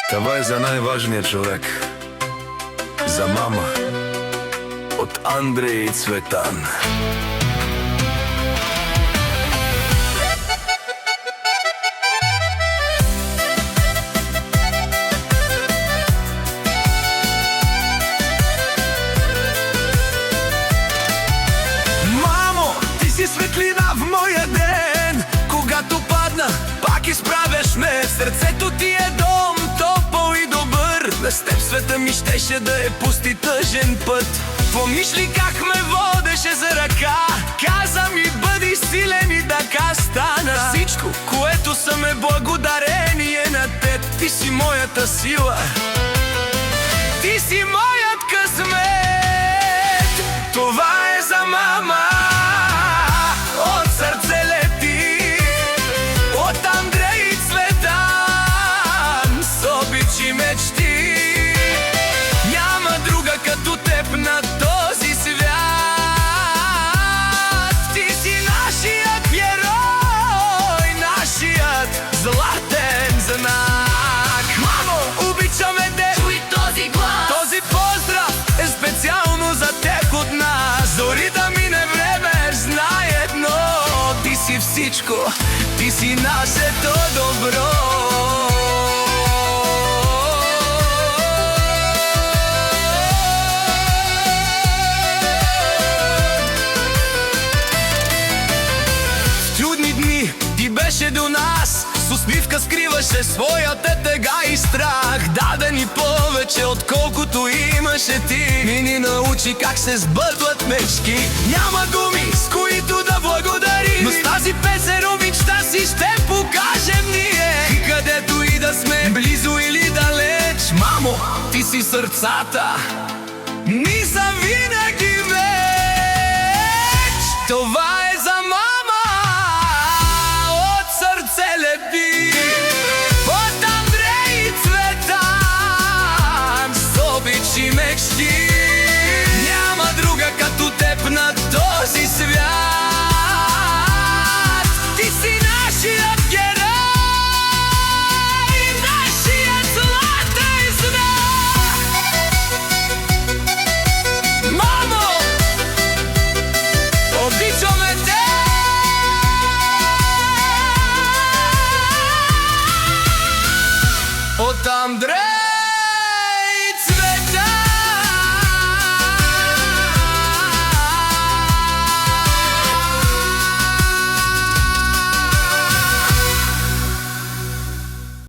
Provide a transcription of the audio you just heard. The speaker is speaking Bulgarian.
Това е за най-важния човек, за мама, от Андрей и Цветан. Мамо, ти си светлина в моя ден. Когато падна, пак изправяш ме. Сърцето ти е дом, топъл и добър. Без теб света ми щеше да е пуст и тъжен път. Помниш ли как ме водеше за ръка? Каза ми, бъди силен и така стана. Всичко, което съм, е благодарение на теб. Ти си моята сила, ти си моят късмет. Това е за мама, от сърце лети, от Андрей и Цветан, с обич и мечти. Няма друга като теб на този свят. Ти си нашият герой, нашият златен знак. Мамо, обичаме те, Чуй този глас. този поздрав е специално за теб от нас. Дори да мине време, знай едно, ти си всичко, ти си нашето добро. В трудни дни ти беше до нас, с усмивка скриваше своята тъга и страх. Даде ни повече, отколкото имаше ти. И ни научи как се сбъдват мечти. Няма думи, с които да благодарим, но с тази песен обичта си ще покажем ние. И където и да сме, близо или далеч, мамо, ти си сърцата ни са винаги меч. Това е за мама, от сърце лети, от Андрей и Цветан, с обич и мечти. Няма друга като теб на този свят. Ти си нашият герой, нашият златен знак. Мамо, обичаме те. От Андрей